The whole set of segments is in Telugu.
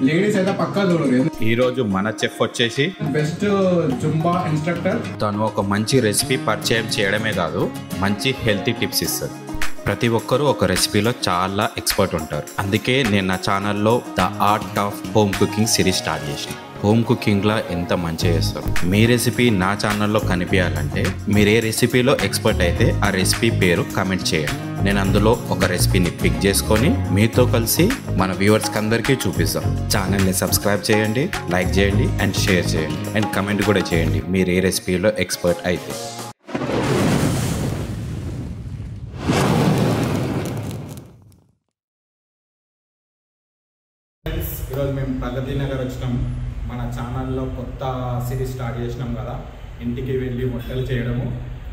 లేడీస్ అయితే పక్కా చూడరు. ఈ రోజు మన చెఫ్ వచ్చేసి బెస్ట్ జుంబా ఇన్స్ట్రక్టర్. తను ఒక మంచి రెసిపీ పరిచయం చేయడమే కాదు, మంచి హెల్తీ టిప్స్ ఇస్తారు. ప్రతి ఒక్కరూ ఒక రెసిపీలో చాలా ఎక్స్పర్ట్ ఉంటారు. అందుకే నేను నా ఛానల్లో the art of home cooking series start చేసి హోమ్ కుకింగ్లో ఎంత మంచిగా చేస్తారు. మీ రెసిపీ నా ఛానల్లో కనిపించాలంటే మీరు ఏ రెసిపీలో ఎక్స్పర్ట్ అయితే ఆ రెసిపీ పేరు కామెంట్ చేయండి. నేను అందులో ఒక రెసిపీని పిక్ చేసుకొని మీతో కలిసి మన వ్యూవర్స్కి అందరికీ చూపిస్తాం. ఛానల్ని సబ్స్క్రైబ్ చేయండి, లైక్ చేయండి అండ్ షేర్ చేయండి అండ్ కమెంట్ కూడా చేయండి మీరు ఏ రెసిపీలో ఎక్స్పర్ట్ అయితే. ఈరోజు మేము ప్రగతి నగర్ వచ్చినాం. మన ఛానల్లో కొత్త సిరీస్ స్టార్ట్ చేసినాం కదా, ఇంటికి వెళ్ళి వంటలు చేయడము.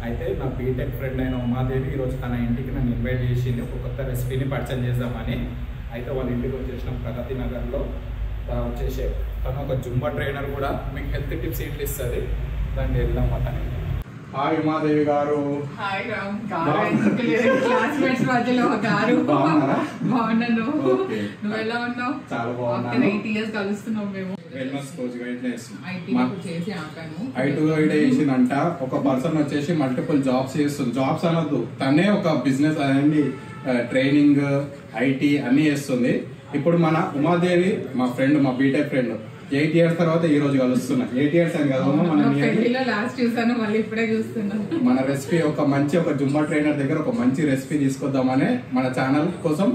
అయితే నా బీటెక్ ఫ్రెండ్ అయిన ఉమాదేవి ఈరోజు తన ఇంటికి నన్ను ఇన్వైట్ చేసింది ఒక కొత్త రెసిపీని పరిచయం చేద్దామని. అయితే వాళ్ళ ఇంటికి వచ్చేసినాం ప్రగతి నగర్లో. వచ్చేసి తను ఒక జుంబా ట్రైనర్ కూడా, మీకు హెల్త్ టిప్స్ ఏంటి ఇస్తుంది. దాన్ని వెళ్దాం అతని. హాయ్ ఉమాదేవి గారు. హాయ్ రామ్. క్లాస్మేట్స్ మధ్యలో గారు. బాగున్నాను. నువ్వు ఎలా ఉన్నావు? చాలా బాగున్నాను. 8 years కలుస్తున్నాం మేము. చేసిందంట. ఒక పర్సన్ వచ్చేసి మల్టిపుల్ జాబ్స్ చేస్తుంది. జాబ్స్ అనొద్దు, తనే ఒక బిజినెస్ అనేది ట్రైనింగ్ ఐటీ అన్ని చేస్తుంది. ఇప్పుడు మన ఉమాదేవి మా ఫ్రెండ్, మా బీటెక్ ఫ్రెండ్. 8 years తర్వాత ఈ రోజు కలుస్తున్నా. 8 years అని కదా మన రెసిపీ ఒక జుంబా ట్రైనర్ దగ్గర ఒక మంచి రెసిపీ తీసుకొద్దామని మన ఛానల్ కోసం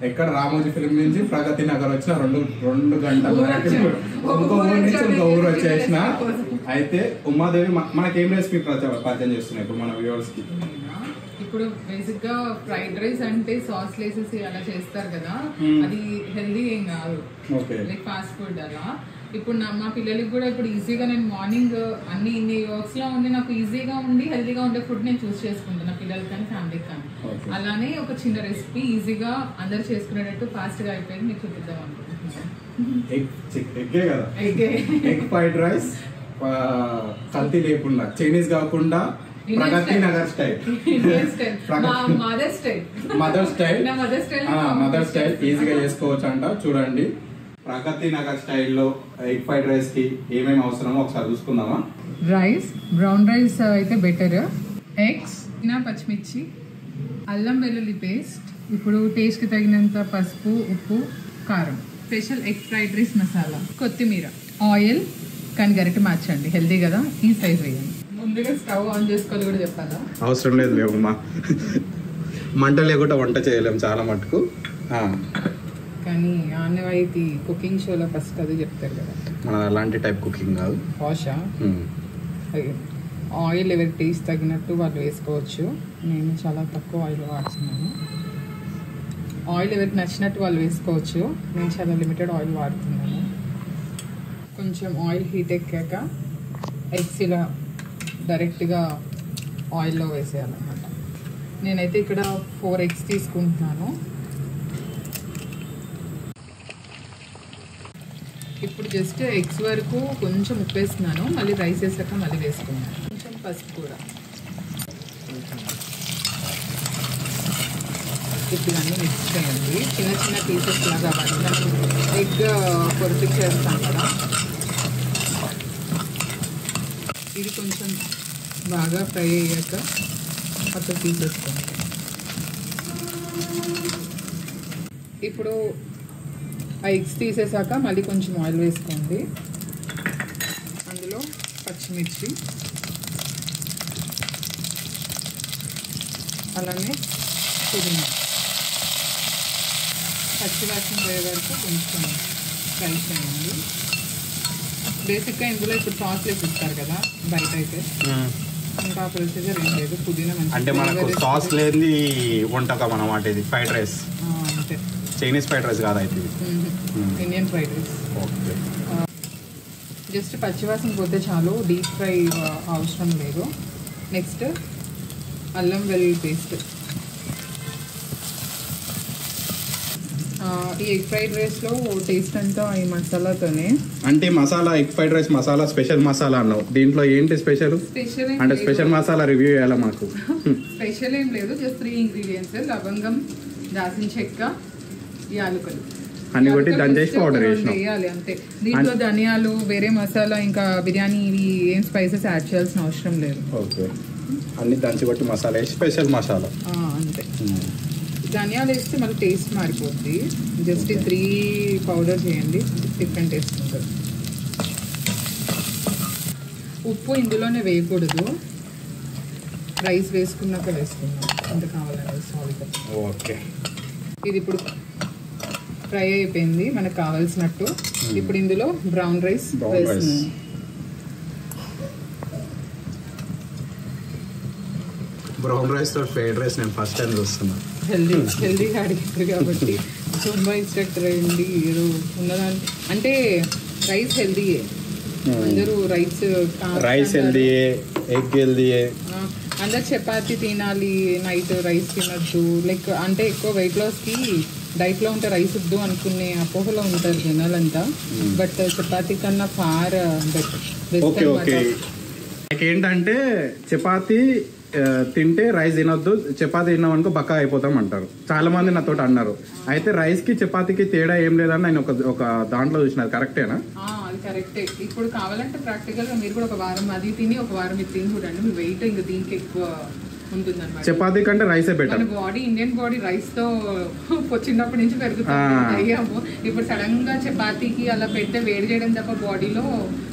ఎక్కడ రామోజీ ఫిల్మ్ నుంచి ప్రగతి నగర్ వచ్చిన 2 గంటలు ఇంకో ఊరు నుంచి ఇంకో ఊరు వచ్చేసిన. అయితే ఉమాదేవి మనకేం రెసిపీ పరిచయం చేస్తున్నాయి ఇప్పుడు మన వ్యూవర్స్ కి? ఇప్పుడు బేసిక్ గా ఫ్రైడ్ రైస్ అంటే సాస్ లేసేసి అలా చేస్తారు కదా, అది హెల్దీ ఏం కాదు, లైక్ ఫాస్ట్ ఫుడ్ అలా. ఇప్పుడు మా పిల్లలకి కూడా ఇప్పుడు ఈజీగా నేను మార్నింగ్ ఇన్ని వర్క్స్ లో ఉండి నాకు ఈజీగా ఉండి హెల్దీగా ఉండే ఫుడ్ నేను చూస్ చేసుకుంటాను, నా పిల్లలకి కానీ ఫ్యామిలీకి కానీ. అలానే ఒక చిన్న రెసిపీ ఈజీగా అందరు చేసుకునేటట్టు ఫాస్ట్ గా అయిపోయింది మీకు చూపిద్దాం అనుకుంటున్నాను. ఎగ్ ఫ్రైడ్ రైస్ కల్తీ లేకుండా, చైనీస్ కాకుండా, Pragathi Nagar style, mother style ఈజీగా చేసుకోవచ్చు అంట. చూడండి, ప్రగతి నగర్ స్టైల్లో ఎగ్ ఫ్రైడ్ రైస్ కి ఏమేమి అవసరమో ఒకసారి చూసుకుందామా. రైస్, బ్రౌన్ రైస్ అయితే బెటర్. ఎగ్స్, పచ్చిమిర్చి, అల్లం వెల్లుల్లి పేస్ట్, ఇప్పుడు టేస్ట్ కి తగినంత పసుపు, ఉప్పు, కారం, special egg fried rice masala, కొత్తిమీర, ఆయిల్. కానీ గరిటె మార్చండి, హెల్దీ కదా, ఈ సైజ్ వేయండి. ముందుగా స్టవ్ ఆన్ చేసుకోవాలి కూడా చెప్పాలా? అవసరం లేదు లేవమ్మా, మంట లేకుండా వంట చేయలేము చాలా మటుకు. కానీ ఆనవాయితీ కుకింగ్ షోలో ఫస్ట్ అది చెప్తారు కదా, మన అలాంటి టైప్ కుకింగ్ కాదు. పాషా ఆయిల్ ఎవరి టేస్ట్ తగినట్టు వాళ్ళు వేసుకోవచ్చు. నేను చాలా తక్కువ ఆయిల్ వాడుతున్నాను. ఆయిల్ ఎవరికి నచ్చినట్టు వాళ్ళు వేసుకోవచ్చు. నేను చాలా లిమిటెడ్ ఆయిల్ వాడుతున్నాను. కొంచెం ఆయిల్ హీట్ ఎక్కాక ఎగ్స్ ఇలా డైరెక్ట్గా ఆయిల్లో వేసేయాలన్నమాట. నేనైతే ఇక్కడ 4 eggs తీసుకుంటున్నాను. ఇప్పుడు జస్ట్ ఎగ్స్ వరకు కొంచెం ఉప్పు వేస్తున్నాను, మళ్ళీ రైస్ వేసాక మళ్ళీ వేసుకున్నాను. కొంచెం పసుపు కూడా. ఇప్పుడు అన్నీ మిక్స్ చేయండి. చిన్న చిన్న పీసెస్ లాగా ఎగ్ పొరుపు చేస్తాం కదా, ఇది కొంచెం బాగా ఫ్రై అయ్యాక పక్కకు తీసేసుకోండి. ఇప్పుడు ఆ ఎగ్స్ తీసేసాక మళ్ళీ కొంచెం ఆయిల్ వేసుకోండి. అందులో పచ్చిమిర్చి, అలానే పుదీనా, పచ్చివాసన పోయే వరకు కొంచెం ఫ్రై చేయండి. బేసిక్గా ఇందులో ఇప్పుడు సాస్ వేసిస్తారు కదా బయట అయితే, ఇంకా ప్రొసీజర్ ఏం లేదు. పుదీనా అంటే మనకు సాస్ లేని వంటకం అన్నమాట ఇది ఫ్రైడ్ రైస్. అంతే, చైనీస్ ఫ్రైడ్ రైస్ కాదు అయితే, ఇండియన్ ఫ్రైడ్ రైస్. జస్ట్ పచ్చివాసన పోతే చాలు, డీప్ ఫ్రై అవసరం లేదు. నెక్స్ట్ అల్లం వెల్లుల్లి పేస్ట్. ఈ ఎగ్ ఫ్రైడ్ రైస్లో టేస్ట్ అంతా ఈ మసాలాతోనే. అంటే masala egg fried rice masala special masala అన్నావు, దీంట్లో ఏంటి స్పెషల్? అంటే స్పెషల్ మసాలా రివ్యూ చేయాలా మాకు? స్పెషల్ ఏం లేదు, జస్ట్ 3 ingredients: లవంగం, దాల్చిన చెక్క, యాలకులు. అన్ని కొట్టి దంచేసి పౌడర్ వేయాలి అంతే. దీంట్లో ధనియాలు, వేరే మసాలా, ఇంకా బిర్యానీ ఇవి ఏం స్పైసెస్ యాడ్ చేయాల్సిన అవసరం లేదు. ఓకే, అన్ని దంచి కొట్టి మసాలా వేసి స్పెషల్ మసాలా అంతే. ధనియాలు వేస్తే మళ్ళీ టేస్ట్ మారిపోద్ది. జస్ట్ 3 పౌడర్ చేయండి, డిఫరెంట్ టేస్ట్ ఉంటుంది. ఉప్పు ఇందులోనే వేయకూడదు, రైస్ వేసుకున్నాక వేసుకున్నాం ఎంత కావాలని సాల్ట్. ఓకే, ఇది ఇప్పుడు ఫ్రై అయిపోయింది మనకు కావాల్సినట్టు. ఇప్పుడు ఇందులో బ్రౌన్ రైస్ వేస్తున్నాం. బ్రౌన్ రైస్ తో ఫ్రైడ్ రైస్ నేను ఫస్ట్ టైం చూస్తున్నా. హెల్దీగా అడిగారు కాబట్టి జుంబా ఇన్స్ట్రక్టర్ అయ్యింది ఏదో ఉన్నదాన్ని. అంటే రైస్ హెల్దీయే, అందరూ రైస్ హెల్దీయే, ఎగ్ హెల్దీయే. అందరు చపాతి తినాలి, నైట్ రైస్ తినద్దు. లైక్ అంటే ఎక్కువ వెయిట్ లాస్కి డైట్లో ఉంటే రైస్ వద్దు అనుకునే అపోహలో ఉంటారు జనాలంతా. బట్ చపాతీ కన్నా ఫార్ బెటర్. ఏంటంటే చపాతీ తింటే రైస్ తినొద్దు, చపాతీ తిన్నామనుకో బక్క అయిపోతాం అంటారు. చాలా మంది నాతో అన్నారు. అయితే రైస్ కి చపాతీకి తేడా ఏం లేదని నేను ఒక దాంట్లో చూసిన, కరెక్టేనా? అది కరెక్టే. ఇప్పుడు కావాలంటే ప్రాక్టికల్ గా మీరు కూడా ఒక వారం అది తిని ఒక వారం ఇది తిని చూడండి, మీ వెయిట్ ఇంకా దీనికి ఎక్కువ ఉంటుందన్నమాట. చపాతీ కంటే రైసే బెటర్. మన బాడీ, ఇండియన్ బాడీ రైస్ తో చిన్నప్పటి నుంచి పెరుగుతుంది అయ్యాము. ఇప్పుడు సడన్ గా చపాతీకి అలా పెడితే వేడి చేయడం తప్ప బాడీలో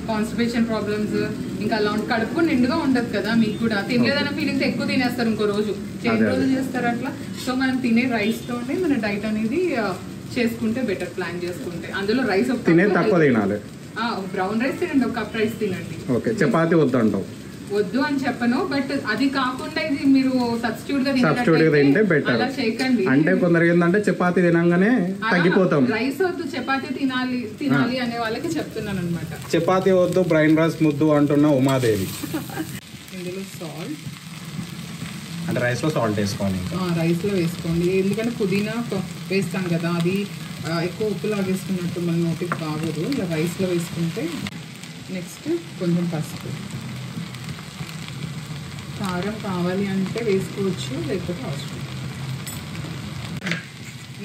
కాన్స్టిపేషన్ ప్రాబ్లమ్స్ ఇంకా అలా కడుపు నిండుగా ఉండదు కదా. మీకు కూడా తినలేదన్న ఫీలింగ్స్ ఎక్కువ తినేస్తారు ఇంకో రోజు, రోజు చేస్తారు అట్లా. సో మనం తినే రైస్ తోనే మన డైట్ అనేది చేసుకుంటే బెటర్, ప్లాన్ చేసుకుంటే. అందులో రైస్ తక్కువ తినాలి. బ్రౌన్ రైస్ తినండి, 1 కప్ రైస్ తినండి. ఓకే, చపాతీ వద్దంటావు? వద్దు అని చెప్పను, బట్ అది కాకుండా ఇది మీరు సబ్స్టిట్యూట్ గా తింటే బెటర్. అలా చేయకండి. అంటే కొందరు ఏంటంటే చపాతీ తినంగానే తగ్గిపోతాం. రైస్ వద్దు చపాతీ తినాలి అనే వాళ్ళకి చెప్తున్నాను అనమాట. చపాతీ వద్దు, బ్రైన్ రైస్ ముద్దు అంటున్న ఉమాదేవి. ఇందులో సాల్ట్, అంటే రైస్ లో సాల్ట్ వేసుకోండి. రైస్ లో వేసుకోండి, ఎందుకంటే పుదీనా వేస్తాం కదా, అది ఎక్కువ ఉప్పు లాగేసుకున్నట్టు మన నోటికి బాగోదు. ఇలా రైస్ లో వేసుకుంటే. నెక్స్ట్ కొంచెం పసుపు, కారం కావాలి అంటే వేసుకోవచ్చు, లేకపోతే అవసరం.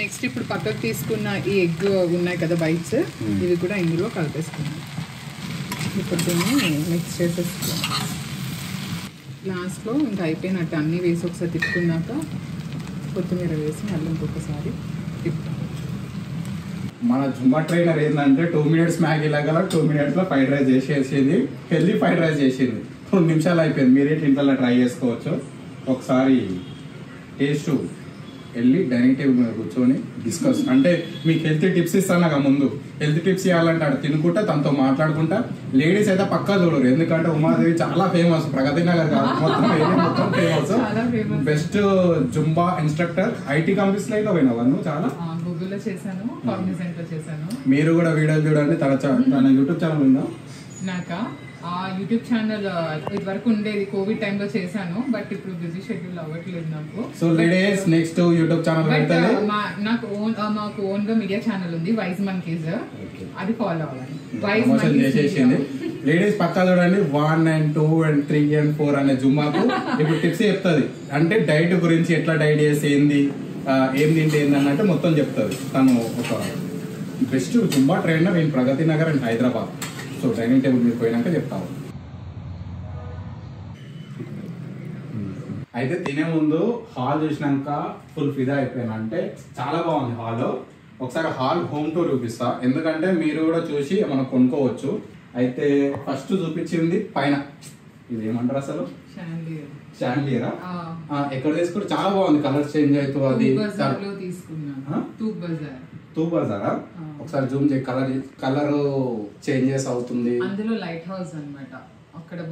నెక్స్ట్ ఇప్పుడు పక్కకు తీసుకున్న ఈ ఎగ్ ఉన్నాయి కదా బైట్స్, ఇవి కూడా ఇందులో కలిపేసుకున్నాం. ఇప్పుడు దీన్ని మిక్స్ చేసేసుకున్నాం. లాస్ట్లో ఇంకా అయిపోయినట్టు అన్నీ వేసి ఒకసారి తిప్పుకున్నాక కొత్తిమీర వేసి మళ్ళీ ఇంకొకసారి తిప్పుతాం. మన జుంబా ట్రైనర్ ఏంటంటే 2 minutes మ్యాగీ లాగా 2 minutes లో ఫ్రైడ్ రైస్ చేసేసింది. హెల్దీ ఫ్రైడ్ రైస్ చేసింది. 2 నిమిషాలు అయిపోయింది. మీరేంటి ఇంట్లో ట్రై చేసుకోవచ్చు. ఒకసారి టేస్ట్ వెళ్ళి డైనింగ్ టేబుల్ మీద కూర్చొని డిస్కస్, అంటే మీకు హెల్త్ టిప్స్ ఇస్తాను ముందు. హెల్త్ టిప్స్ ఇవ్వాలంటే అక్కడ తినుకుంటా తనతో మాట్లాడుకుంటా. లేడీస్ అయితే పక్కా చూడరు, ఎందుకంటే ఉమాదేవి చాలా ఫేమస్. ప్రగతి నగర్ కాదు, మొత్తం famous. Best Zumba instructor. IT companies లో పోయినావా నువ్వు? చాలా చేశాను, కాగ్నిజెంట్ లో చేశాను. మీరు కూడా వీడియోలు చూడండి. తన యూట్యూబ్ ఛానల్ ఉందా? నాకా యూట్యూబ్ ఛానల్ ఇది వరకు ఉండేది, కోవిడ్ టైంలో చేశాను, బట్ ఇప్పుడు బిజీ షెడ్యూల్ అవ్వట్లేదు నాకు. So ladies next YouTube channel పెడతారు. మాకు ఓన్ గా మీడియా ఛానల్ ఉంది, వైజ్ మంకీస్, అది ఫాలో అవ్వాలి. లేడీస్ పక్కా చూడండి. 1 and 2 and 3 and 4 అనే జుంబాకు ఇప్పుడు టిప్స్ చెప్తుంది. అంటే డైట్ గురించి, ఎట్లా డైట్ చేస్తే ఏంది, ఏం తింటే ఏంది అన్నట్టు మొత్తం చెప్తుంది. తను ఒక best zumba trainer in Pragati Nagar and Hyderabad. So dining table మీద పోయినాక చెప్తావు. అయితే తినే ముందు హాల్ చూసినాక ఫుల్ ఫిదా అయిపోయినా. అంటే చాలా బాగుంది హాల్. ఒకసారి హాల్ హోమ్ టూర్ చూపిస్తా, ఎందుకంటే మీరు కూడా చూసి మనం కొనుక్కోవచ్చు. అయితే ఫస్ట్ చూపించింది పైన, ఇది ఏమంటారు అసలు? షాండియరా? ఎక్కడ తీసుకుంటే చాలా బాగుంది, కలర్ చేంజ్ అవుతూ. అది తూప్ బజారా? ఒకసారి జూమ్ చేయి. కలర్ చేంజెస్ అవుతుంది. అందులో లైట్ హౌస్ అన్నమాట.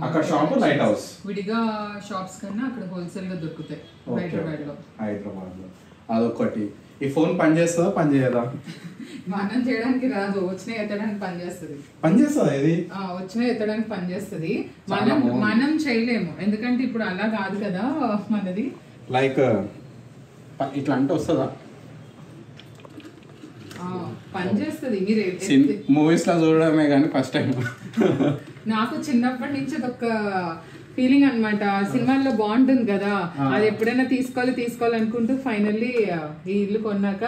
అక్కడ షాప్ లైట్ హౌస్. విడిగా షాప్స్ కన్నా అక్కడ హోల్సేల్ గా దొరుకుతాయి హైదరాబాద్ లో. అదొకటి. ఈ ఫోన్ పని చేస్తుందా, పని చేయదా? మనం చేయడానికి రాదు, వచ్చిన ఎత్తడానికి పని చేస్తుంది. పని చేస్తుందా ఇది? వచ్చిన ఎత్తడానికి పని చేస్తుంది. మనం చేయలేము, ఎందుకంటే ఇప్పుడు అలా కాదు కదా మనది. లైక్ ఇట్లా అంటే వస్తుందా? పని చేస్తుంది. మీరు మూవీస్ లో చూడడమే కానీ ఫస్ట్ టైం. నాకు చిన్నప్పటి నుంచి ఒక ఫీలింగ్ అన్నమాట. సినిమాల్లో బాగుంటుంది కదా, అది ఎప్పుడైనా తీసుకోవాలనుకుంటూ ఫైనల్లీ ఈ ఇల్లు కొన్నాక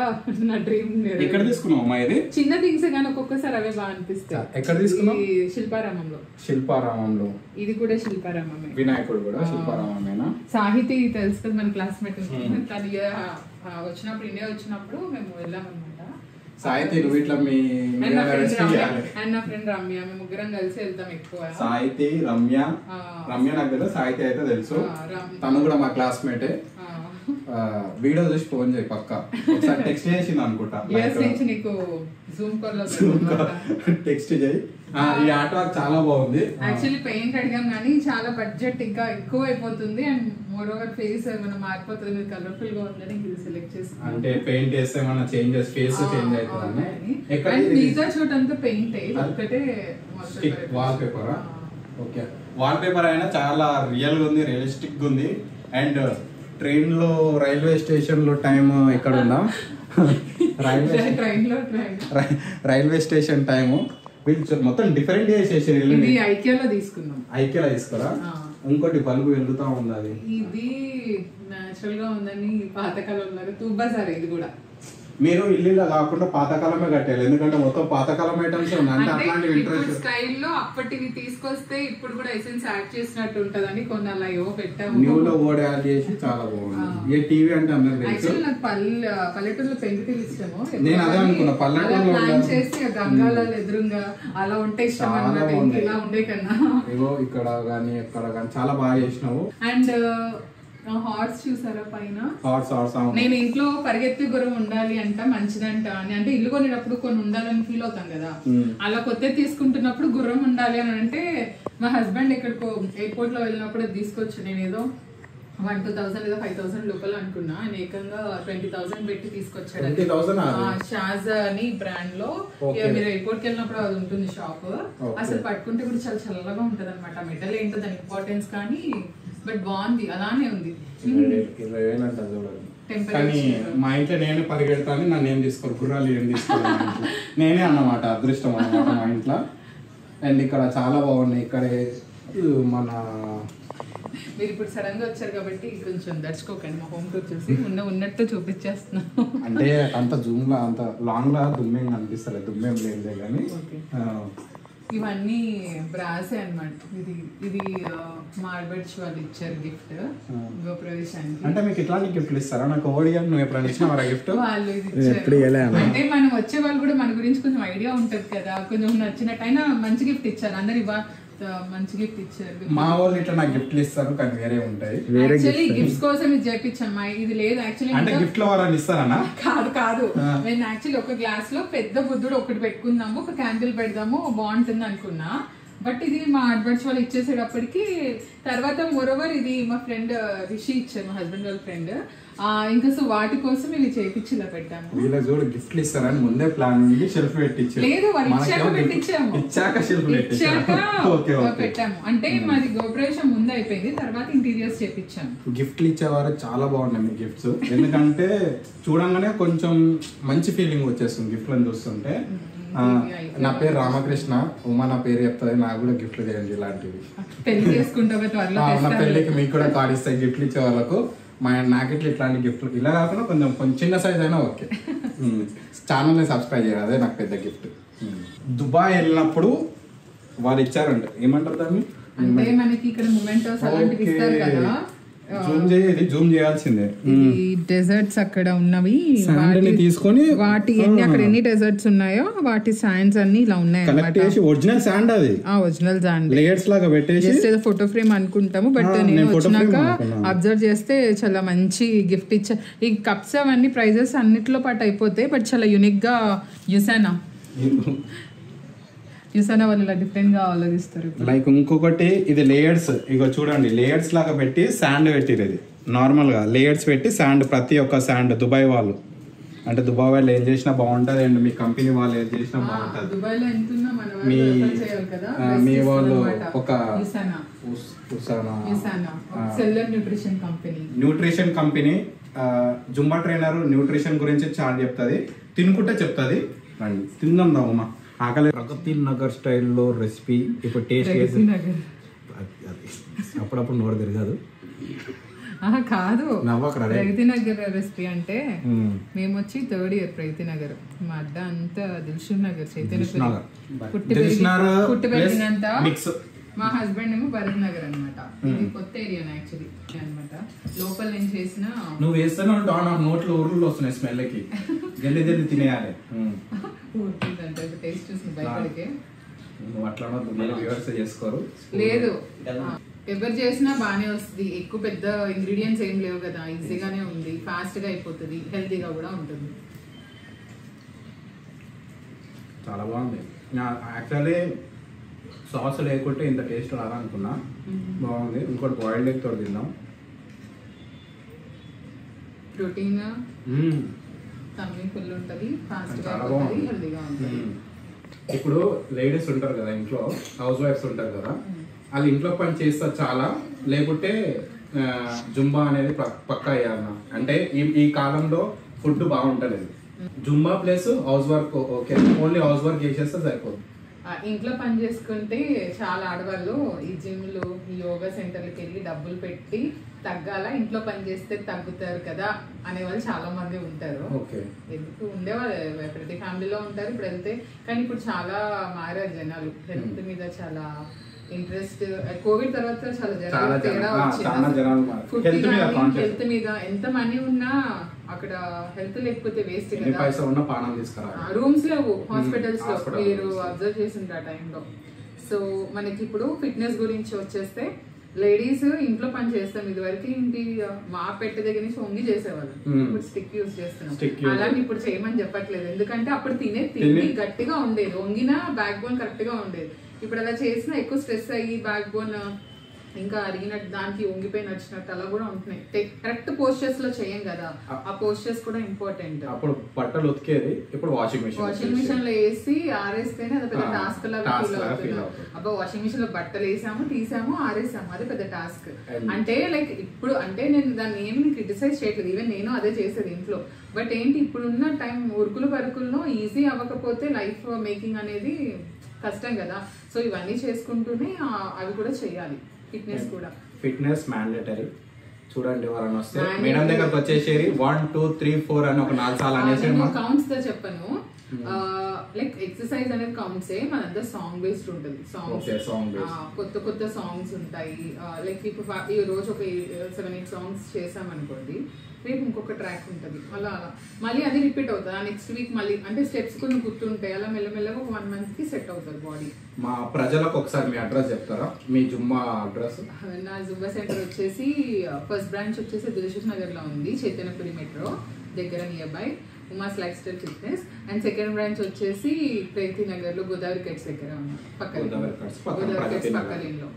నా డ్రీమ్. ఎక్కడ తీసుకున్నావు ఇది? చిన్న థింగ్స్ కానీ ఒక్కొక్కసారి అవే బాగా అనిపిస్తాయి. ఎక్కడ తీసుకున్నావు? శిల్పారామంలో. ఇది కూడా శిల్పారామమే. వినాయకుడు కూడా శిల్పారామమేనా? సాహితీ తెలుసు కదా, మన క్లాస్మేట్. తను వచ్చినప్పుడు ఇండియా వచ్చినప్పుడు మేము వెళ్ళామన్నమాట. సాహితీ ఇట్లా మీ అండ్ నా ఫ్రెండ్ రమ్య, మేము ముగ్గురం కలిసి వెళ్తాం ఎక్కువ. సాహితీ రమ్య నాకు తెలుసు, సాహితీ అయితే తెలుసు, తను కూడా మా క్లాస్మేటే. వీడియో చూసి ఫోన్ చేయి పక్క. ఒకసారి టెక్స్ట్ చేసింది అనుకుంటా, నీకు జూమ్ కాల్ టెక్స్ట్ చేయి. ఈ ఆర్ట్ వర్క్ చాలా బాగుంది. యాక్చువల్లీ పెయింట్ అడిగాం కానీ చాలా బడ్జెట్ ఇంకా ఎక్కువ అయిపోతుంది, అండ్ మోర్ ఓవర్ ఫేస్ ఏమైనా మారిపోతుంది, మీరు కలర్ఫుల్ గా ఉందని ఇది సెలెక్ట్ చేస్తాం. అంటే పెయింట్ చేస్తే మన చేంజెస్ ఫేస్ చేంజ్ అవుతుంది. మిగతా చోట అంతా పెయింట్ ఒకటే wall paper. Okay, wall paper అయినా చాలా రియల్ గా ఉంది, రియలిస్టిక్ గా ఉంది. అండ్ ట్రైన్ లో రైల్వే స్టేషన్ లో టైం ఎక్కడ ఉందా? రైల్వే స్టేషన్ టైము మొత్తం డిఫరెంట్ చేసేసారు. ఐక్యాలో తీసుకురా. ఇంకోటి బల్బు వెళ్తా ఉంది, అది ఇది నేచురల్ గా ఉందని పాతకాలంలో తూబాసారి. ఇది కూడా మీరు ఇల్లు కాకుండా పాతకాలమే కట్టాలి, ఎందుకంటే మొత్తం పాతకాలం ఐటమ్స్ స్టైల్లో అప్పటివి తీసుకొస్తే ఇప్పుడు కూడా ఎసెన్స్ యాడ్ చేసినట్టు ఉంటదని కొన్ని అలా ఏవో పెట్టాము. న్యూ లో ఓడి యాడ్ చేసి చాలా బాగుంది. ఏ టీవీ అంటే అందరికి యాక్చువల్లీ నాకు పల్లెటూరులో పెంకుటిల్లు ఇష్టము. నేను అదే అనుకున్నా, పల్లెటూరులో ప్లాన్ చేసి గంగాలలో ఎదురుగా అలా ఉంటే ఇష్టం అన్నమాట, ఇలా ఉండే కన్నా. ఇగో ఇక్కడ గానీ ఎక్కడ గానీ చాలా బాగా చేసినావు. అండ్ హార్స్ చూసారా పైన? హార్స్ నేను ఇంట్లో పరిగెత్తి గుర్రం ఉండాలి అంట, మంచిదంట అని. అంటే ఇల్లు కొనేటప్పుడు కొన్ని ఉండాలని ఫీల్ అవుతాం కదా, అలా కొత్త తీసుకుంటున్నప్పుడు గుర్రం ఉండాలి అని అంటే మా హస్బెండ్ ఎక్కడికో ఎయిర్పోర్ట్ లో వెళ్ళినప్పుడు తీసుకొచ్చు. నేను ఏదో 1,000-2,000 లేదా 5,000 లోపల అనుకున్నా, ఆయన ఏకంగా 20,000 పెట్టి తీసుకొచ్చాడు. షాజ్ అని బ్రాండ్ లో. మీరు ఎయిర్పోర్ట్ కి వెళ్ళినప్పుడు అది ఉంటుంది షాప్. అసలు పట్టుకుంటే కూడా చాలా చల్లగా ఉంటది అనమాట. మెటల్ ఏంటో దాని ఇంపార్టెన్స్ కానీ, బట్ బాగుంది, అలానే ఉంది. 20,000 అంట చూడండి. కానీ మా ఇంట్లో నేనే పరిగెడతాను, నన్ను ఏం తీసుకోరు, గుర్రాలు ఏం తీసుకోరు. నేనే అన్నమాట అదృష్టం అన్నమాట మా ఇంట్లో. అండ్ ఇక్కడ చాలా బాగున్నాయి. ఇక్కడ మన మీరు ఇప్పుడు సడన్ గా వచ్చారు కాబట్టి కొంచెం దర్చుకోకండి, మా హోమ్ టూర్ చూసి ఉన్నట్టు చూపించేస్తున్నాను. అంటే అంత జూమ్ లా అంత లాంగ్ లా దుమ్మేం అనిపిస్తలేదు, దుమ్మేం లేదే కానీ. ఇవన్నీ బ్రాసే అన్నమాట. ఇది మార్బెట్స్ వాళ్ళు ఇచ్చారు గిఫ్ట్ గృహప్రవేశానికి. అంటే మీకు ఇట్లాంటి గిఫ్ట్లు ఇస్తారా? నాకు ఓడియా నువ్వు ఎప్పుడైనా ఇచ్చినావా గిఫ్ట్? వాళ్ళు ఇది ఇచ్చారు. అంటే మనం వచ్చే వాళ్ళు కూడా మన గురించి కొంచెం ఐడియా ఉంటది కదా, కొంచెం నచ్చినట్టయినా మంచి గిఫ్ట్ ఇచ్చారు. అందరు మంచి గిఫ్ట్ ఇచ్చారు. మా వాళ్ళు ఇట్లా నాకు గిఫ్ట్లు ఇస్తారు కానీ వేరే ఉంటాయి. యాక్చువల్లీ గిఫ్ట్స్ కోసం ఇది చేయించామ్మా. ఇది లేదు యాక్చువల్లీ. అంటే గిఫ్ట్ లో వాళ్ళని ఇస్తారన్నా? కాదు. నేను యాక్చువల్లీ ఒక గ్లాస్ లో పెద్ద బుద్ధుడు ఒకటి పెట్టుకుందాము, ఒక క్యాండిల్ పెడదాము, బాగుంటుంది అనుకున్నా. బట్ ఇది మా అడ్వర్ట్స్ వాళ్ళు ఇచ్చేసేటప్పటికి తర్వాత మోరోవర్ ఇది మా ఫ్రెండ్ రిషి ఇచ్చారు, మా హస్బెండ్ వాళ్ళ ఫ్రెండ్. ఇంకా సో వాటి కోసం ఇది చేయించి ఇలా పెట్టాము. వీళ్ళకి చూడు గిఫ్ట్లు ఇస్తారని ముందే ప్లాన్ ఉంది, షెల్ఫ్ పెట్టించారు. లేదు, వాళ్ళు ఇచ్చాక పెట్టించాము, పెట్టాము. అంటే మాది గృహప్రవేశం ముందు అయిపోయింది, తర్వాత ఇంటీరియర్స్ చేపించాము. గిఫ్ట్లు ఇచ్చేవారు చాలా బాగున్నాయి మీ గిఫ్ట్స్, ఎందుకంటే చూడంగానే కొంచెం మంచి ఫీలింగ్ వచ్చేస్తుంది గిఫ్ట్లను చూస్తుంటే. నా పేరు రామకృష్ణ, ఉమా నా పేరు చెప్తుంది, నాకు కూడా గిఫ్ట్లు చేయండి ఇలాంటివి. పెళ్లి చేసుకుంటా నా పెళ్లికి మీకు కూడా కార్డు ఇస్తాయి గిఫ్ట్లు ఇచ్చే వాళ్ళకు. నాకు ఇట్లాంటి గిఫ్ట్లు ఇలా కాకుండా కొంచెం చిన్న సైజ్ అయినా ఓకే. ఛానల్ని సబ్స్క్రైబ్ చేయాలి, అదే నాకు పెద్ద గిఫ్ట్. దుబాయ్ వెళ్ళినప్పుడు వాళ్ళు ఇచ్చారంట, ఏమంటారు దాన్ని? అంటే మనకి ఇక్కడ మొమెంటోస్ అలాంటివి ఇస్తారు కదా, జూమ్ చేయాల్సిందే. డెజర్ట్స్ అక్కడ ఉన్నవి తీసుకొని వాటి అక్కడ ఎన్ని డెజర్ట్స్ ఉన్నాయో వాటి శాండ్స్ అన్ని ఇలా ఉన్నాయి. ఒరిజినల్ శాండ్, అది ఒరిజినల్ శాండ్ లేయర్స్ లాగా పెట్టేసి జస్ట్ ఫోటో ఫ్రేమ్ అనుకుంటాము. బట్ నేను వచ్చినాక అబ్జర్వ్ చేస్తే చాలా మంచి గిఫ్ట్ ఇచ్చా. ఈ కప్స్ అవన్నీ ప్రైజెస్ అన్నిట్లో పాటు అయిపోతాయి, బట్ చాలా యూనిక్ గా యూసానా వాళ్ళు ఇలా డిఫరెంట్ గా ఆలోచిస్తారు. లైక్ ఇంకొకటి ఇది లేయర్స్, ఇగో చూడండి లేయర్స్ లాగా పెట్టి శాండ్ పెట్టిరు. ఇది నార్మల్ గా లేయర్స్ పెట్టి శాండ్, ప్రతి ఒక్క శాండ్ దుబాయ్ వాళ్ళు, అంటే దుబాయ్ వాళ్ళు ఏం చేసినా బాగుంటది అండ్ మీ కంపెనీ వాళ్ళు ఏం చేసినా బాగుంటది. దుబాయ్ లో ఎంతున్నా మీ వాళ్ళు ఒక nutrition company Zumba trainer nutrition గురించి చాలా చెప్తుంది, తినుకుంటే చెప్తుంది. రండి తిందాం రామ్మా, ఆకలి. ప్రగతి నగర్ స్టైల్లో రెసిపీ ఇప్పుడు టేస్ట్ చేసి అప్పుడప్పుడు నోరు తిరగదు. కాదు, ప్రగతి నగర్ రెసిపీ అంటే మేము వచ్చి 3rd ఇయర్ ప్రగతి నగర్. మా అడ్డ అంతా దిల్షుక్ నగర్ చైతన్య పుట్టి పెరిగినంత. మా హస్బెండ్ ఏమో భరత్ నగర్ అనమాట. ఇది కొత్త ఏరియా యాక్చువల్లీ అనమాట. లోపల నేను చేసిన నువ్వు వేస్తూనే ఉంటావు, నాకు నోట్లో ఊర్లు వస్తున్నాయి స్మెల్కి. జల్లి జల్లి తినేయాలి. ఊరుకుందంటే టేస్ట్ చూసి భయపడికే నువ్వు అట్లా వ్యవస్థ చేసుకోరు. లేదు, ఎవరు చేసినా బాగానే వస్తుంది. ఎక్కువ పెద్ద ఇంగ్రీడియంట్స్ ఏం లేవు కదా, ఈజీగానే ఉంది, ఫాస్ట్ గా అయిపోతుంది, హెల్తీగా కూడా ఉంటుంది. చాలా బాగుంది. యాక్చువల్లీ సాస్ లేకుంటే ఇంత టేస్ట్ రాదనుకున్నా. బాగుంది. ఇంకోటి బాయిల్డ్ ఎగ్ తోటి తిందాం. ప్రోటీన్ తమ్మి ఫుల్ ఉంటుంది, ఫాస్ట్ గా హెల్తీగా ఉంటుంది. ఇప్పుడు లేడీస్ ఉంటారు కదా ఇంట్లో, హౌస్ వైఫ్స్ ఉంటారు కదా, వాళ్ళు ఇంట్లో పని చేస్తారు చాలా, లేకుంటే జుంబా అనేది పక్కా అయ్యాలన్నా. అంటే ఈ కాలంలో ఫుడ్ బాగుంటలేదు. Zumba plus house work okay, only house work చేసేస్తే సరిపోదు. ఇంట్లో పని చేసుకుంటే చాలా ఆడవాళ్ళు ఈ జిమ్లు, ఈ యోగా సెంటర్లకు వెళ్ళి డబ్బులు పెట్టి తగ్గాల, ఇంట్లో పని చేస్తే తగ్గుతారు కదా అనేవాళ్ళు చాలా మంది ఉంటారు. ఎందుకు ఉండేవాళ్ళు ప్రతి ఫ్యామిలీలో ఉంటారు. ఇప్పుడు వెళ్తే కానీ ఇప్పుడు చాలా మారారు జనాలు. హెల్త్ మీద చాలా ఇంట్రెస్ట్. కోవిడ్ తర్వాత చాలా జనాలు తేడా వచ్చింది. హెల్త్ మీద ఎంత మనీ ఉన్నా అక్కడ హెల్త్ లేకపోతే వేస్ట్ కదా. రూమ్స్ లేవు హాస్పిటల్స్ లో, మీరు అబ్జర్వ్ చేసిండ్రు ఆ టైంలో. సో మనకి ఇప్పుడు ఫిట్నెస్ గురించి వచ్చేస్తే లేడీస్ ఇంట్లో పని చేస్తాం. ఇది వరకు ఏంటి, మా పెట్టె దగ్గర నుంచి వంగి చేసేవాళ్ళు, ఇప్పుడు స్టిక్ యూజ్ చేస్తున్నాం. అలాంటి ఇప్పుడు చేయమని చెప్పట్లేదు, ఎందుకంటే అప్పుడు తిండి గట్టిగా ఉండేది, వంగిన బ్యాక్ బోన్ కరెక్ట్ గా ఉండేది. ఇప్పుడు అలా చేసినా ఎక్కువ స్ట్రెస్ అయ్యి బ్యాక్ బోన్ ఇంకా అరిగినట్టు, దానికి వంగిపోయి నచ్చినట్టు అలా కూడా ఉంటున్నాయి. కరెక్ట్ పోస్చర్స్ లో చేయం కదా, ఆ పోస్చర్స్ కూడా ఇంపార్టెంట్. అప్పుడు బట్టలు ఉతికేది, ఇప్పుడు వాషింగ్ మిషన్ లో వేసి ఆరేస్తేనే అది పెద్ద టాస్క్ లాగా ఫీల్ అవుతున్నాం. అబ్బా వాషింగ్ మిషన్ లో బట్టలు వేసాము, తీసాము, ఆరేసాము, అదే పెద్ద టాస్క్. అంటే లైక్ ఇప్పుడు అంటే నేను దాన్ని ఏమి క్రిటిసైజ్ చేయట్లేదు, ఈవెన్ నేను అదే చేసేది ఇంట్లో. బట్ ఏంటి ఇప్పుడున్న టైం ఉరుకులు పరుకుల్లో ఈజీ అవ్వకపోతే లైఫ్ మేకింగ్ అనేది కష్టం కదా. సో ఇవన్నీ చేసుకుంటూనే అవి కూడా చేయాలి. ఫిట్నెస్ కూడా, ఫిట్నెస్ మ్యాండేటరీ. చూడండి ఎవరైనా వస్తే మేడం దగ్గరకు వచ్చేసేది 1 2 3 4 అని ఒక 4 సార్లు అనేసి కౌంట్స్ తో చెప్పను. లైక్ ఎక్సర్సైజ్ అనేది కౌంట్స్ ఏ, మనంతా సాంగ్ బేస్డ్ ఉంటుంది. కొత్త కొత్త సాంగ్స్ ఉంటాయి. లైక్ ఇప్పుడు ఈ రోజు ఒక 7-8 సాంగ్స్ చేసాం అనుకోండి, రేపు ఇంకొక ట్రాక్ ఉంటుంది, అలా అలా మళ్ళీ అది రిపీట్ అవుతుంది. ఆ నెక్స్ట్ వీక్ మళ్ళీ అంటే స్టెప్స్ కొన్ని గుర్తుంటాయి. అలా మెల్లమెల్లగా ఒక 1 month కి సెట్ అవుతుంది బాడీ. మా ప్రజలకు ఒకసారి మీ అడ్రస్ చెప్తారా, మీ జుంబా అడ్రస్? నా జుంబా సెంటర్ వచ్చేసి ఫస్ట్ బ్రాంచ్ వచ్చేసి దిల్షుక్ నగర్ లో ఉంది, చైతన్యపురి మెట్రో దగ్గర near by Uma's life style fitness. And second branch వచ్చేసి ప్రగతి నగర్ లో గోదావరి కట్స్ దగ్గర ఉంది, పక్కలేన్లో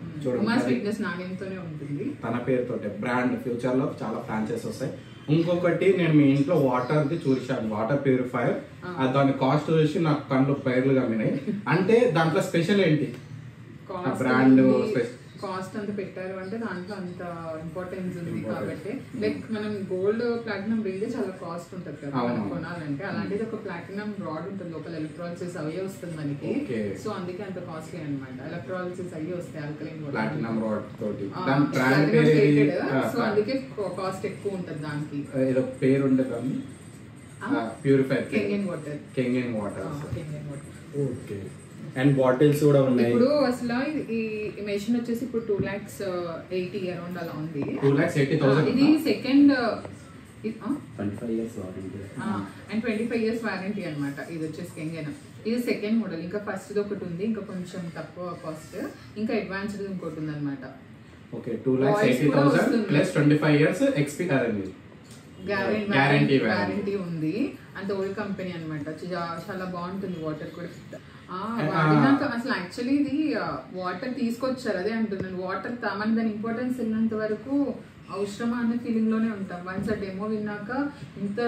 ఉమాస్ ఫిట్నెస్ నాగేంతోనే ఉంటుంది. తన పేరుతో బ్రాండ్ ఫ్యూచర్ లో చాలా ఫ్రాంచైజ్ వస్తాయి. ఇంకొకటి నేను మీ ఇంట్లో వాటర్ ది చూసాను, వాటర్ ప్యూరిఫైయర్. దాని కాస్ట్ చూసి నాకు కళ్ళు పైర్లు కమ్మినాయి. అంటే దాంట్లో స్పెషల్ ఏంటి, బ్రాండ్ కాస్ట్ అంత పెట్టారు అంటే దాంట్లో అంత ఇంపార్టెన్స్ ఉంది కాబట్టి. లైక్ మనం గోల్డ్ ప్లాటినం రింగ్ చాలా కాస్ట్ ఉంటుంది కదా మనం కొనాలంటే, అలాంటిది ఒక ప్లాటినం రాడ్ ఉంటుంది లోపల, ఎలక్ట్రాలిసిస్ అవే వస్తుంది మనకి. సో అందుకే అంత కాస్ట్లీ అనమాట. ఎలక్ట్రాలిసిస్ అయ్యే వస్తాయి ఆల్కలైన్ ప్లాటినం రాడ్ తోటి. సో అందుకే కాస్ట్ ఎక్కువ ఉంటుంది దానికి. ఏదో పేరు ఉండదు purifier, Kangen water. Okay. And bottles కూడా ఉన్నాయి. ఇప్పుడు అసలు ఈ మెషిన్ వచ్చేసి ఇప్పుడు 2,80,000 అరౌండ్ అలా ఉంది. 2,80,000. ఇది second 25 years warranty and 25 years warranty అనమాట. ఇది వచ్చేసి కెంగెన్. ఇది సెకండ్ మోడల్. ఇంకా ఫస్ట్ ఒకటి ఉంది, ఇంకా కొంచెం తక్కువ కాస్ట్, ఇంకా అడ్వాన్స్డ్ ఇంకోటి ఉంది అనమాట. ఓకే, 2,80,000 ప్లస్ 25 years గ్యారంటీ ఉంది. అంత ఓల్డ్ కంపెనీ అనమాట. చాలా బాగుంటుంది వాటర్ కూడా. వాడినాక అసలు యాక్చువల్లీ ఇది వాటర్ తీసుకొచ్చారు, అదే అంటున్నాను. వాటర్ మన దాని ఇంపార్టెన్స్ వెళ్ళినంత వరకు అవసరమా అనే ఫీలింగ్ లోనే ఉంటాం. వన్స్ ఆ డెమో విన్నాక ఇంత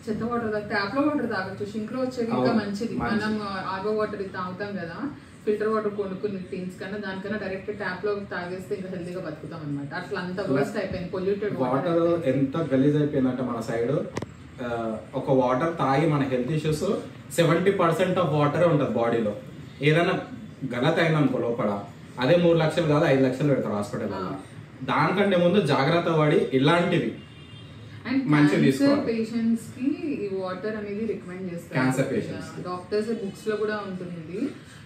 చెత్త వాటర్ ట్యాప్ లో వాటర్ తాగొచ్చు, షింక్ లో వచ్చేది ఇంకా మంచిది. మనం ఆర్ఓ వాటర్ తాగుతాం కదా, ఫిల్టర్ వాటర్ కొనుక్కుని థింగ్స్ కన్నా దానికన్నా డైరెక్ట్ ట్యాప్ లో తాగేస్తే ఇంకా హెల్తీగా బతుకుతాం అనమాట. అట్లా అంత వర్స్ట్ అయిపోయింది పొల్యూటెడ్ వాటర్. ఎంత గలీజ్ అయిపోయిందంటే మన సైడ్ ఒక వాటర్ తాగి మన హెల్త్ ఇష్యూస్ 70% ఆఫ్ వాటర్ ఉంటుంది బాడీలో. ఏదైనా గలత్ అయిందనుకో లోపల అదే 3 లక్షలు కాదు 5 లక్షలు పెడతారు హాస్పిటల్లో. దానికంటే ముందు జాగ్రత్త పడి ఇలాంటివి మంచి తీసుకోవాలి. పేషెంట్స్ కి ఈ వాటర్ అనేది రికమెండ్ చేస్తారు. క్యాన్సర్ పేషెంట్స్ డాక్టర్స్ బుక్స్ లో కూడా ఉంటుంది.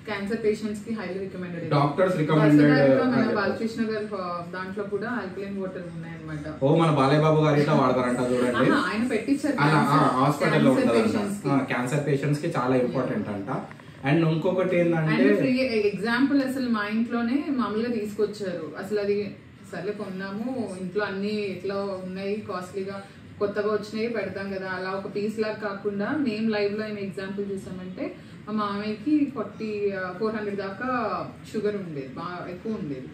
క్యాన్సర్ పేషెంట్స్ కి హైలీ రికమెండెడ్. Doctors recommended. మన బాలకృష్ణ గారి దాంట్లో కూడా ఆల్కలైన్ వాటర్ ఉన్నాయన్నమాట. ఓ మన బాలయ్య బాబు గారు ఇట్లా వాడతారంట చూడండి. ఆయన పెట్టించారు హాస్పిటల్లో క్యాన్సర్ పేషెంట్స్ కి చాలా ఇంపార్టెంట్ అంట. అండ్ ఇంకొకటి ఏంటంటే ఎగ్జాంపుల్ అసలు మా ఇంట్లోనే మామూలుగా తీసుకొచ్చారు. అసలు అది సర్లే కొన్నాము, ఇంట్లో అన్ని ఎట్లా ఉన్నాయి కాస్ట్లీగా కొత్తగా వచ్చినాయి పెడతాం కదా, అలా ఒక పీస్ లాగా కాకుండా మేము లైవ్ లో ఏం ఎగ్జాంపుల్ చూసామంటే మా మామయ్యకి 400 దాకా షుగర్ ఉండేది, బాగా ఎక్కువ ఉండేది.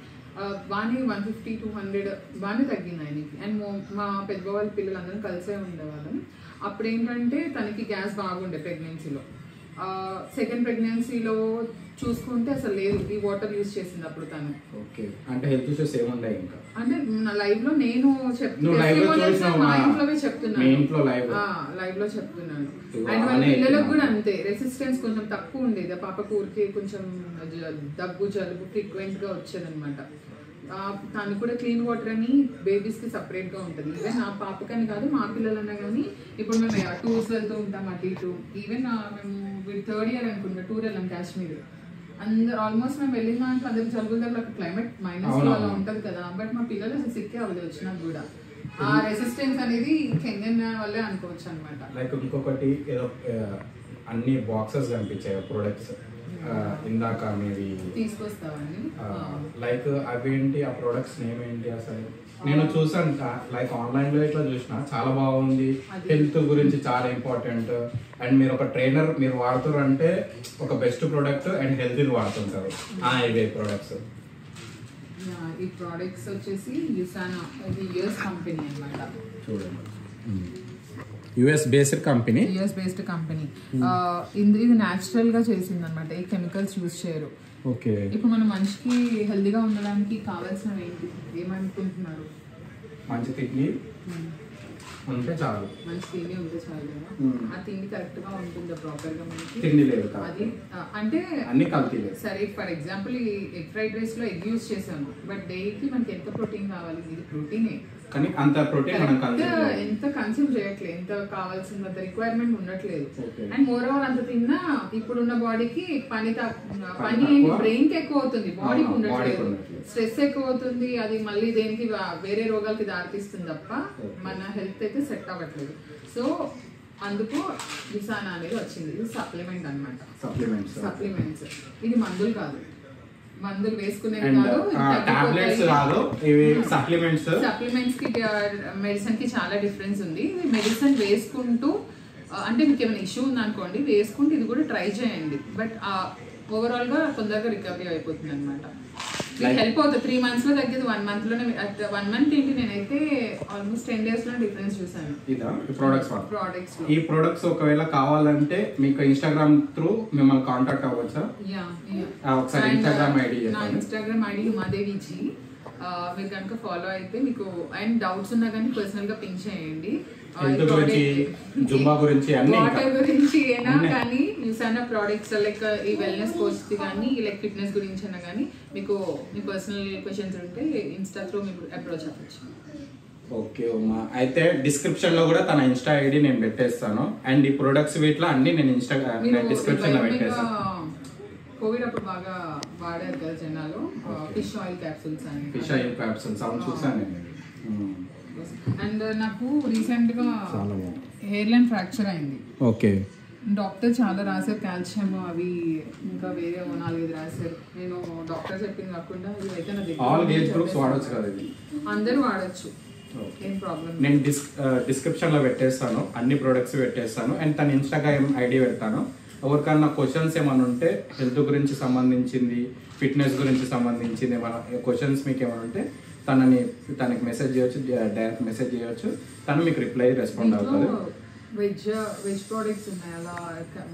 బాగానే 150-200 బాగానే తగ్గింది ఆయనకి. అండ్ మా పెద్ద వాళ్ళ పిల్లలందరం కలిసే ఉండేవాళ్ళం. అప్పుడు ఏంటంటే తనకి గ్యాస్ బాగుండే ప్రెగ్నెన్సీలో. సెకండ్ ప్రెగ్నెన్సీలో చూసుకుంటే అసలు లేదు, ఈ వాటర్ యూజ్ చేసింది అప్పుడు తను. ఓకే, అంటే హెల్త్ ఇష్యూస్ ఏముంటాయి ఇంకా? అంటే లైవ్ లో నేను లైవ్ లో చెప్తున్నాను. అండ్ వాళ్ళ పిల్లలకు కూడా అంతే, రెసిస్టెన్స్ కొంచెం తక్కువ ఉండేది. పాపకు ఊరికి కొంచెం దగ్గు జలుబు ఫ్రీక్వెంట్ గా వచ్చేది అనమాట. తను కూడా క్లీన్ వాటర్ అని బేబీస్ కి సపరేట్ గా ఉంటుంది. ఈవెన్ నా పాపకని కాదు, మా పిల్లలన్నా కానీ ఇప్పుడు మేము టూర్స్ వెళ్తూ ఉంటాం అటు ఇటు. ఈవెన్ మేము 3rd year అనుకుంటా టూర్ వెళ్ళాం కాశ్మీర్. అందరు ఆల్మోస్ట్ మేము వెళ్ళిన దాంట్లో అందరికి జలుబుల దగ్గర క్లైమేట్ మైనస్ లో అలా ఉంటది కదా, బట్ మా పిల్లలు అసలు సిక్కే అవ్వలేదు వచ్చినా కూడా. ఆ రెసిస్టెన్స్ అనేది కెంగన్ వల్లే అనుకోవచ్చు అనమాట. లైక్ ఇంకొకటి ఏదో అన్ని బాక్సెస్ కనిపించాయి ప్రొడక్ట్స్ ఇందాక మీది తీసుకొస్తావని, లైక్ అవేంటి ఆ ప్రొడక్ట్స్ నేమ్ ఏంటి అసలు? నేను చూసాను లైక్ ఆన్లైన్ లో ఇట్లా చూసిన, చాలా బాగుంది, హెల్త్ గురించి చాలా ఇంపార్టెంట్. అండ్ మీరు ఒక ట్రైనర్, మీరు వాడుతారు అంటే ఒక బెస్ట్ ప్రోడక్ట్ అండ్ హెల్త్ వాడుతుంటారు. ఇవే ప్రొడక్ట్స్. ఈ ప్రొడక్ట్స్ వచ్చేసి యుసానా, ఇది యుఎస్ కంపెనీ అన్నమాట. చూడండి, యుఎస్ బేస్డ్ కంపెనీ. ఇది న్యాచురల్ గా చేసింది అనమాట, ఏ కెమికల్స్ యూజ్ చేయరు. ఓకే, ఇప్పుడు మన మనిషికి హెల్దీగా ఉండడానికి కావాల్సినవి ఏంటి, ఏమనుకుంటున్నారు? మంచి కిడ్నీ ఉంటే చాలు. మంచి తిండి ఉంటే చాలు కదా. ఆ తిండి కరెక్ట్ గా ఉంటుందా ప్రాపర్ గా మనకి? తిండి లేదు అది అంటే అన్ని కల్తీలే. సరే, ఫర్ ఎగ్జాంపుల్ ఈ ఎగ్ ఫ్రైడ్ రైస్ లో ఎగ్ యూజ్ చేసాము, బట్ డైకి మనకి ఎంత ప్రోటీన్ కావాలి? ఇది ప్రోటీనే, కానీ అంత ప్రోటీన్ మనం ఎంత కన్స్యూమ్ చేయట్లేదు, ఎంత కావాల్సినంత రిక్వైర్మెంట్ ఉండట్లేదు. అండ్ మోర్ ఓవర్ అంత తిన్నా ఇప్పుడున్న బాడీకి పని ఏంటి, బ్రెయిన్ కి ఎక్కువ అవుతుంది, బాడీకి ఉండట్లేదు. స్ట్రెస్ ఎక్కువ అవుతుంది, అది మళ్ళీ దేనికి వేరే రోగాలకి దారితీస్తుంది తప్ప మన హెల్త్ అయితే సెట్ అవ్వట్లేదు. సో అందుకు యుసానా అనేది వచ్చింది. ఇది సప్లిమెంట్ అనమాట. సప్లిమెంట్స్, ఇది మందులు కాదు, మందులు వేసుకునేది కాదు, టాబ్లెట్స్ కాదు, ఇవి సప్లిమెంట్స్. సప్లిమెంట్స్ కి మెడిసిన్ కి చాలా డిఫరెన్స్ ఉంది. మెడిసిన్ వేసుకుంటూ అంటే మీకు ఏమైనా ఇష్యూ ఉంది అనుకోండి, వేసుకుంటూ ఇది కూడా ట్రై చేయండి. బట్ ఓవరాల్ గా తొందరగా రికవరీ అయిపోతుంది అనమాట. హెల్ప్ అవుతుంది. 3 months లో తగ్గేది 1 month లోనే. 1 month ఏంటి, నేనైతే ఆల్మోస్ట్ 10 days లో డిఫరెన్స్ చూసాను. ప్రొడక్ట్స్ ఈ ప్రొడక్ట్స్ ఒకవేళ కావాలంటే మీకు ఇన్స్టాగ్రామ్ త్రూ మిమ్మల్ని కాంటాక్ట్ అవ్వచ్చా? ఒకసారి ఇన్స్టాగ్రామ్ ఐడి. నా ఇన్స్టాగ్రామ్ ఐడి ఉమాదేవిజీ. మీరు కనుక ఫాలో అయితే మీకు అండ్ డౌట్స్ ఉన్నా కానీ పర్సనల్ గా పింక్ చేయండి. జుంబా గురించి, వాటర్ గురించి అయినా కానీ, యుసానా ప్రొడక్ట్స్ లైక్ ఈ వెల్నెస్ కోర్స్ కానీ, లైక్ ఫిట్నెస్ గురించి అయినా కానీ మీకు మీ పర్సనల్ క్వశ్చన్స్ ఉంటే ఇన్స్టా త్రూ మీకు అప్రోచ్ అవ్వచ్చు. ఓకే ఉమా, అయితే డిస్క్రిప్షన్ లో కూడా తన ఇన్స్టా ఐడి నేను పెట్టేస్తాను. అండ్ ఈ ప్రొడక్ట్స్ వీటిలో అన్ని నేను డిస్క్రిప్షన్ లో పెట్టేస్తాను. కోవిడ్ అప్పుడు బాగా వాడారు కదా జనాలు ఫిష్ ఆయిల్ క్యాప్సూల్స్ అని. ఫిష్ ఆయిల్ క్యాప్సూల్స్ అవును చూసాను నేను. అండ్ నాకు రీసెంట్ గా హెయిర్ లైన్ ఫ్రాక్చర్ అయింది. ఓకే, డాక్టర్ చాలా రాశారు, కాల్షియం అవి ఇంకా వేరే 4-5 రాశారు. నేను డాక్టర్ చెప్పింది కాకుండా ఇదైతే నా దగ్గర అందరూ వాడచ్చు, ఏం ప్రాబ్లం. నేను డిస్క్రిప్షన్ లో పెట్టేస్తాను, అన్ని ప్రొడక్ట్స్ పెట్టేస్తాను. అండ్ తన ఇన్స్టాగ్రామ్ ఐడి పెడతాను. ఎవరికన్నా క్వశ్చన్స్ ఏమైనా ఉంటే హెల్త్ గురించి సంబంధించింది, ఫిట్నెస్ గురించి సంబంధించింది ఏమైనా క్వశ్చన్స్ మీకు ఏమైనా ఉంటే తనకి మెసేజ్ చేయొచ్చు, డైరెక్ట్ మెసేజ్ చేయొచ్చు. తను మీకు రెస్పాండ్ అవుతుంది. వెజ్ ప్రోడక్ట్స్ ఉన్నాయి అలా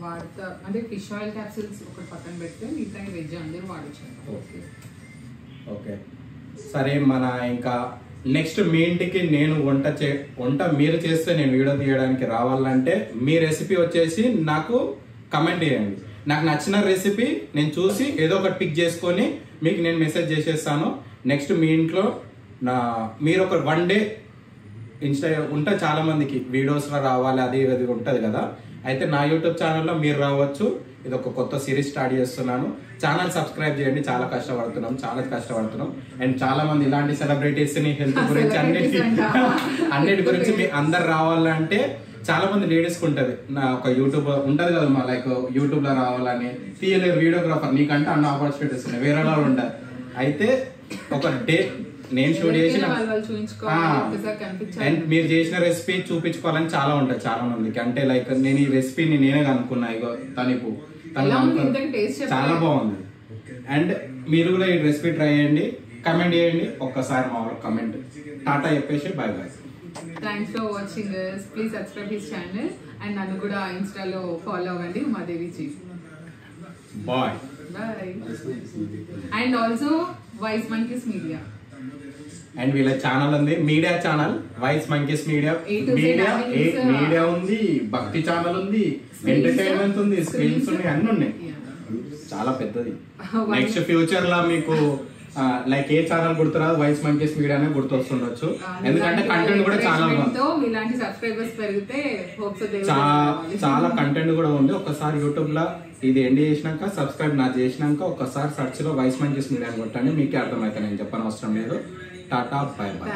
వాడతా, అంటే ఫిష్ ఆయిల్ క్యాప్సూల్స్ ఒకటి పక్కన పెడితే మిగతా వెజ్ అందరూ వాడచ్చు. ఓకే ఓకే సరే, మన ఇంకా నెక్స్ట్ మీ ఇంటికి నేను వంట మీరు చేస్తే నేను వీడియో తీయడానికి రావాలంటే మీ రెసిపీ వచ్చేసి నాకు కమెంట్ చేయండి. నాకు నచ్చిన రెసిపీ నేను చూసి ఏదో ఒకటి పిక్ చేసుకొని మీకు నేను మెసేజ్ చేసేస్తాను. నెక్స్ట్ మీ ఇంట్లో మీరు ఒక 1 డే ఇన్స్టా ఉంటుంది, చాలా మందికి వీడియోస్లో రావాలి అది ఇది ఉంటుంది కదా. అయితే నా యూట్యూబ్ ఛానల్లో మీరు రావచ్చు. ఇది ఒక కొత్త సిరీస్ స్టార్ట్ చేస్తున్నాను. ఛానల్ సబ్స్క్రైబ్ చేయండి. చాలా కష్టపడుతున్నాం. అండ్ చాలా మంది ఇలాంటి సెలబ్రిటీస్ ని హెల్త్ గురించి అన్నిటి గురించి మీ అందరు రావాలంటే చాలా మంది లేడీస్కి ఉంటుంది. నా ఒక యూట్యూబ్ ఉంటుంది కదా మా లైక్ యూట్యూబ్ లో రావాలని తీయలేరు వీడియోగ్రాఫర్, నీకంటే అన్న ఆపర్చునిటీస్ ఉన్నాయి, వేరే వాళ్ళు ఉంటారు. అయితే ఒక డే నేను షూట్ చేసిన అండ్ మీరు చేసిన రెసిపీ చూపించుకోవాలని చాలా ఉంటుంది చాలా మందికి. అంటే లైక్ నేను ఈ రెసిపీని నేనే కనుక్కున్నా, ఇగో తను చాలా బాగుంది. అండ్ మీరు కూడా ఈ రెసిపీ ట్రై చేయండి, కమెంట్ చేయండి. ఒక్కసారి మా కమెంట్ టాటా చెప్పేసి bye bye. Thanks for watching. Please subscribe his channel and నన్ను కూడా ఇన్స్టాలో ఫాలో అవ్వండి, Umadevi ji. Bye bye. And also wise monkeys media. And వీళ్ళ ఛానల్ ఉంది, media channel wise monkeys media. Media ఉంది, భక్తి ఛానల్ ఉంది, ఎంటర్టైన్మెంట్ ఉంది, స్క్రీన్స్ ఉన్నాయి, అన్ని ఉన్నాయి. చాలా పెద్దది. నెక్స్ట్ ఫ్యూచర్ లో మీకు లైక్ ఏ ఛానల్ గుర్తురాదు, వైస్ మంకీస్ మీడియానే గుర్తొస్తుండొచ్చు. ఎందుకంటే కంటెంట్ కూడా చాలా కంటెంట్ కూడా ఉంది. ఒకసారి యూట్యూబ్ లో ఇది ఎండ్ చేసినాక సబ్స్క్రైబ్ నా చేసినాక ఒకసారి సర్చ్ లో వైస్ మంకీస్ మీడియా అని కొట్టండి, మీకే అర్థమైతే. నేను చెప్పని అవసరం లేదు. Tata bye by.